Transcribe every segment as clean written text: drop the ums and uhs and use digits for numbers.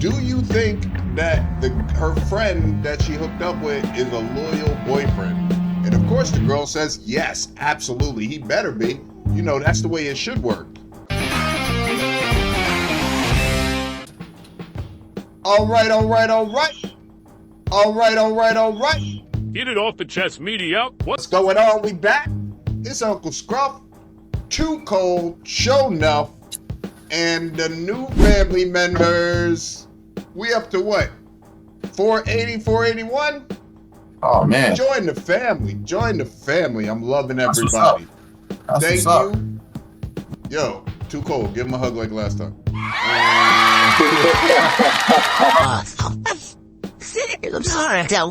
Do you think that her friend that she hooked up with is a loyal boyfriend? And of course the girl says, yes, absolutely. He better be. You know, that's the way it should work. All right. Get it off the chest, media. What's going on? We back. It's Uncle Scruff, Too Cold, Show Nuff, and the new family members. We up to what? 480, 481? Oh man. Join the family. I'm loving everybody. Thank you. Yo, Too Cold, give him a hug like last time. I'm sorry, that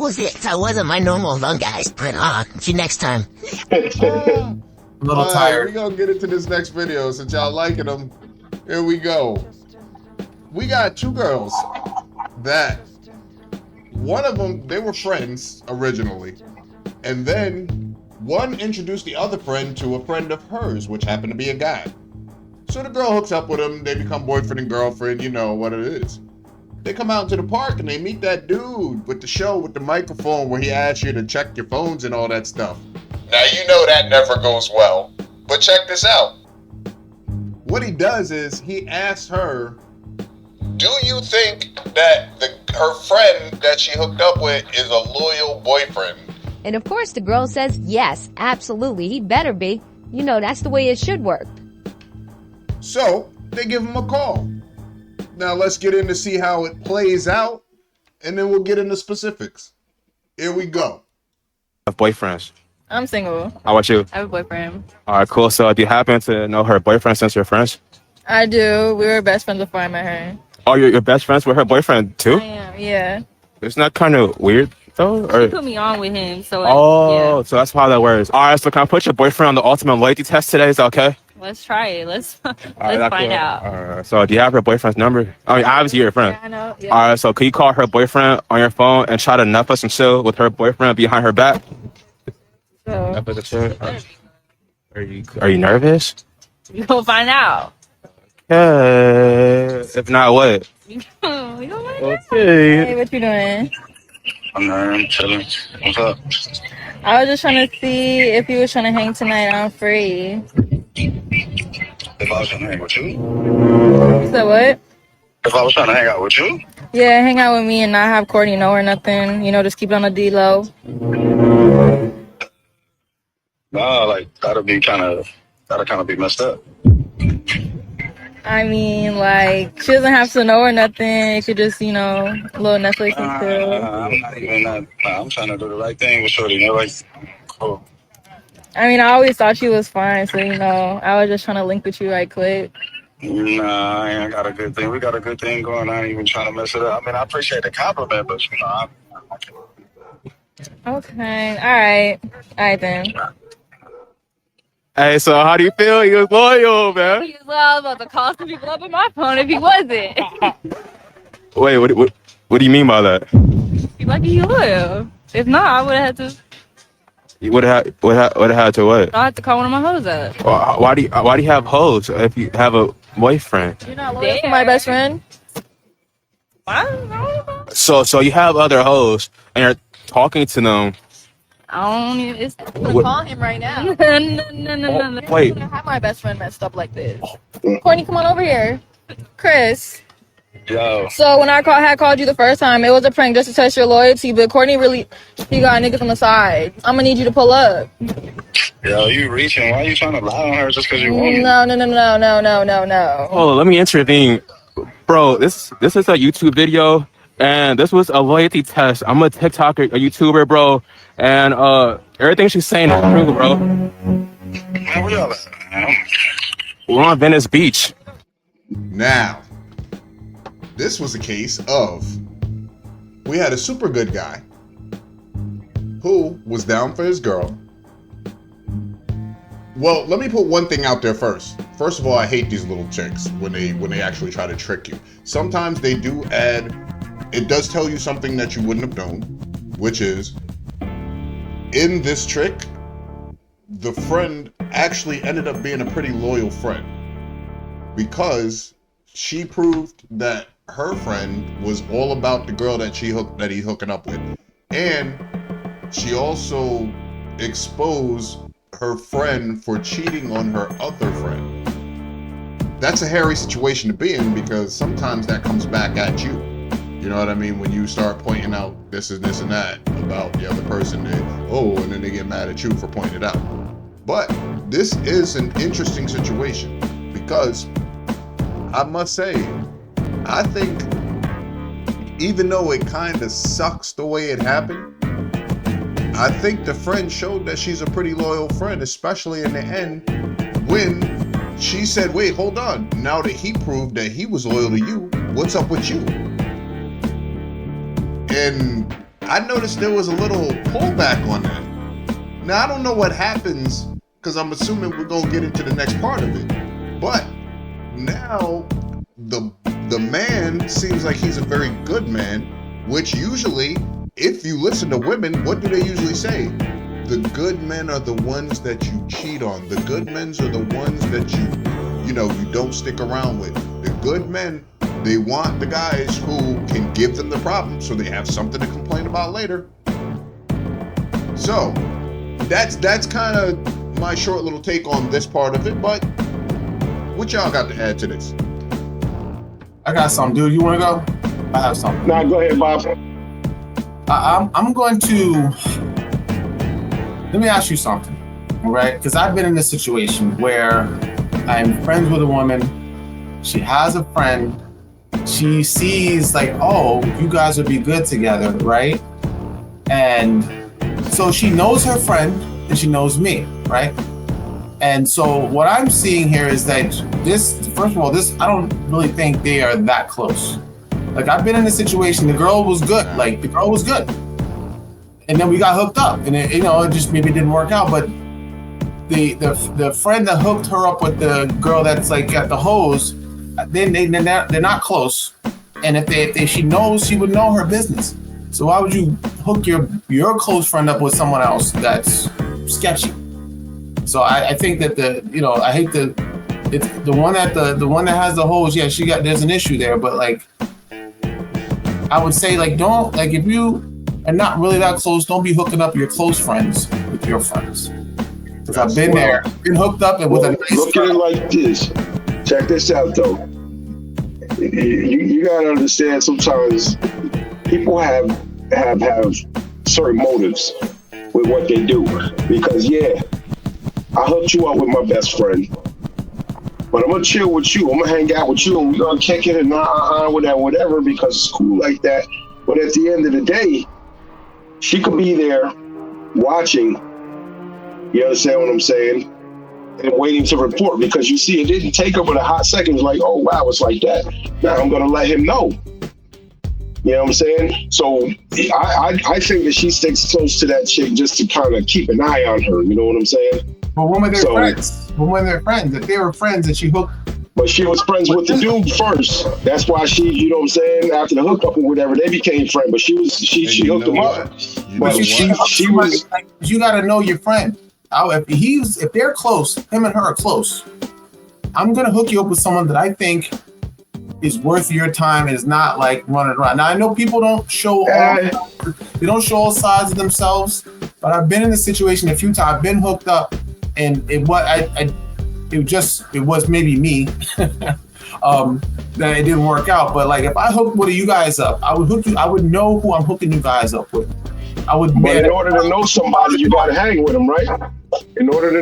wasn't my normal hug, guys. But see you next time. A little tired. We're gonna get into this next video since y'all liking them. Here we go. We got two girls that one of them, they were friends originally, and then one introduced the other friend to a friend of hers, which happened to be a guy. So the girl hooks up with him, they become boyfriend and girlfriend, you know what it is. They come out into the park and they meet that dude with the show with the microphone where he asks you to check your phones and all that stuff. Now you know that never goes well, but check this out. What he does is he asks her, do you think that her friend that she hooked up with is a loyal boyfriend? And of course the girl says, yes, absolutely, he better be. You know, that's the way it should work. So they give him a call. Now let's get in to see how it plays out, and then we'll get into specifics. Here we go. Have boyfriends? I'm single. How about you? I have a boyfriend. All right, cool. So do you happen to know her boyfriend since you're friends? I do. We were best friends before I met her. Oh, you're best friends with her boyfriend too? I am, yeah. Isn't that kind of weird though? Or... She put me on with him, so yeah. So that's how that works. All right, so can I put your boyfriend on the ultimate loyalty test today? Is that okay? Let's try it. Let's right, find cool. out. All right. So do you have her boyfriend's number? I mean, obviously you're a friend. Yeah, I know. Yeah. All right, so can you call her boyfriend on your phone and try to nuff us and chill with her boyfriend behind her back? So, Are you nervous? we gonna find out. Yeah. If not, what? We gonna find out. Okay. Hey, what you doing? I'm chilling. What's up? I was just trying to see if you was trying to hang tonight. I'm free. If I was trying to hang with you? You said what? If I was trying to hang out with you? Yeah, hang out with me and not have Courtney know or nothing. You know, just keep it on the D-low. Nah, like that'll kind of be messed up. I mean, like, she doesn't have to know or nothing. It could just, you know, a little Netflix and chill. I'm not even that. I'm trying to do the right thing with Shorty. You know, like, cool. I mean, I always thought she was fine, so, you know, I was just trying to link with you right quick. Nah, I ain't got a good thing. We got a good thing going. I ain't even trying to mess it up. I mean, I appreciate the compliment, but, you know, Okay, all right then. Hey, so how do you feel? He was loyal, man. He was about to call some people up on my phone if he wasn't. Wait, what do you mean by that? He's lucky he loyal. If not, I would have had to. You would have had to what? I had to call one of my hoes up. Why do you have hoes if you have a boyfriend? You're not loyal to my best friend. I don't know. So you have other hoes and you're talking to them. I don't even. It's I'm gonna call him right now. no. Wait. I have my best friend messed up like this. Courtney, come on over here. Chris. yo, So when I had called you the first time, it was a prank just to test your loyalty. But Courtney really, she got niggas on the side. I'm gonna need you to pull up. you reaching? Why are you trying to lie on her just because you want it? No. Oh, let me intervene, bro. This is a YouTube video, and this was a loyalty test. I'm a TikToker, a YouTuber, bro, and everything she's saying is true, bro. Man, where y'all at, man? We're on Venice Beach. Now, this was a case of we had a super good guy who was down for his girl. Well, let me put one thing out there first. First of all, I hate these little chicks when they actually try to trick you. Sometimes they do add, it does tell you something that you wouldn't have known, which is in this trick, the friend actually ended up being a pretty loyal friend because she proved that her friend was all about the girl that he's hooking up with, and she also exposed her friend for cheating on her other friend. That's a hairy situation to be in, because sometimes that comes back at you. You know what I mean? When you start pointing out this and this and that about the other person, and then they get mad at you for pointing it out. But this is an interesting situation, because I must say, I think even though it kind of sucks the way it happened, I think the friend showed that she's a pretty loyal friend, especially in the end when she said, wait, hold on. Now that he proved that he was loyal to you, what's up with you? And I noticed there was a little pullback on that. Now, I don't know what happens, because I'm assuming we're going to get into the next part of it. But now the man seems like he's a very good man, which usually, if you listen to women, what do they usually say? The good men are the ones that you cheat on. The good men are the ones that you don't stick around with. The good men, they want the guys who can give them the problem, so they have something to complain about later. So that's kind of my short little take on this part of it. But what y'all got to add to this? I got something, dude. You want to go? I have something. Nah, go ahead, Bob. I'm going to, let me ask you something, all right? Because I've been in this situation where I'm friends with a woman. She has a friend. She sees like, oh, you guys would be good together, right? And so she knows her friend and she knows me, right? And so what I'm seeing here is that first of all, I don't really think they are that close. Like, I've been in a situation, the girl was good. And then we got hooked up, and it just maybe didn't work out. But the friend that hooked her up with the girl that's like at the hose, they're not close. And if she knows, she would know her business. So why would you hook your close friend up with someone else that's sketchy? So I think that I hate it's the one that has the hose. Yeah, there's an issue there, but like, I would say, like, don't, like, if you are not really that close, don't be hooking up your close friends with your friends. Because I've been there, been hooked up with a nice look friend. at it like this. Check this out, though. You gotta understand, sometimes people have certain motives with what they do. Because I hooked you up with my best friend, but I'm gonna chill with you. I'm gonna hang out with you, and we're gonna kick it and whatever, because it's cool like that. But at the end of the day, she could be there watching. You understand what I'm saying? And waiting to report, because you see, it didn't take her but a hot second. It's like, oh wow, it's like that. Now I'm gonna let him know. You know what I'm saying? So I think that she sticks close to that chick just to kind of keep an eye on her. You know what I'm saying? But when were they friends? If they were friends and she hooked. But she was friends with the dude first. That's why she, you know what I'm saying? After the hookup or whatever, they became friends. But she hooked him up. But she was. You got to know your friend. If they're close, him and her are close. I'm gonna hook you up with someone that I think is worth your time and is not like running around. Now I know people don't show all sides of themselves, but I've been in this situation a few times. I've been hooked up, and it was maybe me that it didn't work out. But like, if I hooked one of you guys up, I would know who I'm hooking you guys up with. But in order to know somebody, you gotta hang with them, right? In order to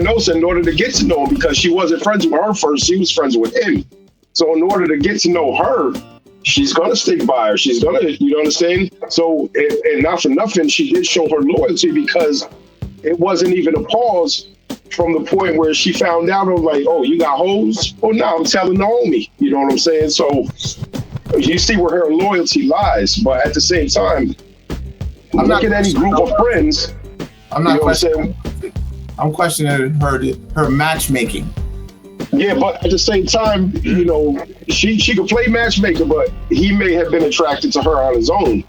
get to know him, because she wasn't friends with her first, she was friends with him. So in order to get to know her, she's gonna stick by her. She's gonna, you understand? So, and not for nothing, she did show her loyalty, because it wasn't even a pause from the point where she found out, of like, oh, you got hoes? Oh, no, I'm telling Naomi. You know what I'm saying? So you see where her loyalty lies. But at the same time, look at any group of friends. I'm not questioning. I'm questioning her matchmaking. Yeah, but at the same time, she could play matchmaker, but he may have been attracted to her on his own.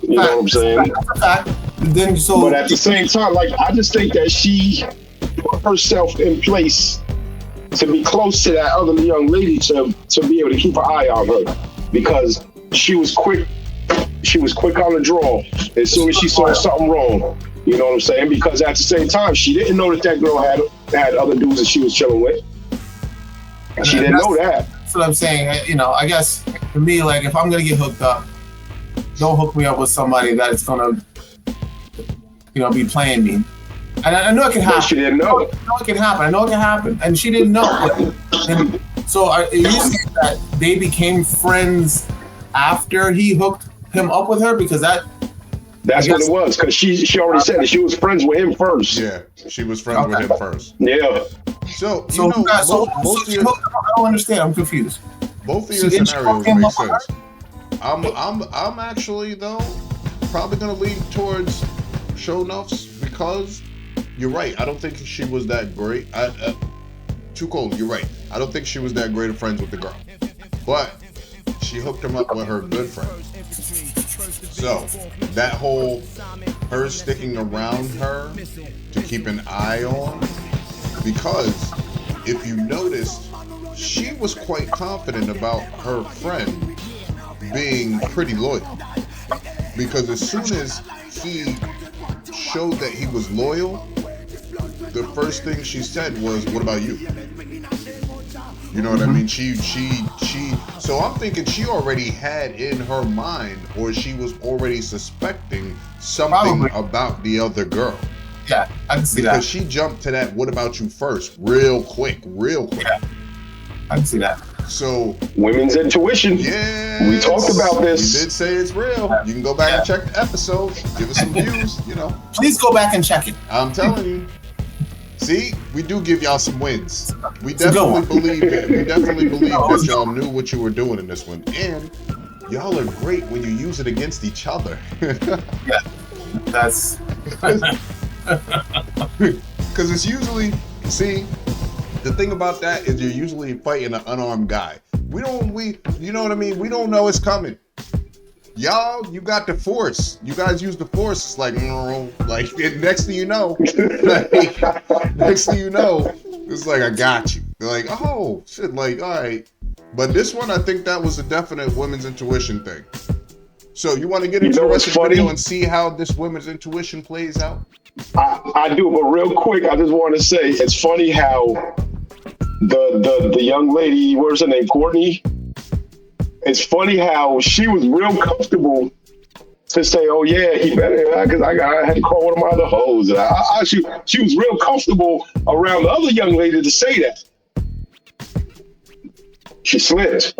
You know what I'm saying? But at the same time, like, I just think that she put herself in place to be close to that other young lady to be able to keep an eye on her. because she was quick. She was quick on the draw as soon as she saw something wrong. You know what I'm saying? Because at the same time, she didn't know that girl had other dudes that she was chilling with. She didn't know that. That's what I'm saying. You know, I guess for me, like, if I'm gonna get hooked up, don't hook me up with somebody that is gonna, you know, be playing me. And I know it can happen. She didn't know. I know it can happen. I know it can happen. And she didn't know. And so are you saying that they became friends after he hooked him up with her? Because that's what it was. Because she already said that she was friends with him first. Yeah, she was friends with him first. Yeah. So you know, I don't understand. I'm confused. Both of your scenarios make sense. I'm actually though probably gonna lean towards show nuffs because you're right. I don't think she was that great. Too cold. You're right. I don't think she was that great of friends with the girl, but she hooked him up with her good friend. So that whole her sticking around her to keep an eye on, because if you noticed, she was quite confident about her friend being pretty loyal. Because as soon as he showed that he was loyal, the first thing she said was, "What about you?" You know what I mean? She. So I'm thinking she already had in her mind, or she was already suspecting something about the other girl. Yeah, I can see that. Because she jumped to that "what about you" first, real quick. Yeah, I can see that. So women's intuition. Yeah, we talked about this. We did say it's real. You can go back and check the episode. Give us some views. You know, please go back and check it. I'm telling you. See, we do give y'all some wins. We definitely believe it. We definitely believe that y'all knew what you were doing in this one, and y'all are great when you use it against each other. Yeah, that's. Because it's usually, see, the thing about that is you're usually fighting an unarmed guy. You know what I mean? We don't know it's coming. Y'all, you got the force. You guys use the force. It's like next thing you know, it's like, I got you. They're like, oh, shit, like, all right. But this one, I think that was a definite women's intuition thing. So you want to get into the rest of the video and see how this women's intuition plays out? I do, but real quick, I just want to say it's funny how the young lady, what's her name, Courtney? It's funny how she was real comfortable to say, "Oh yeah, he better," because I had to call one of my other hoes. And she was real comfortable around the other young lady to say that. She slipped.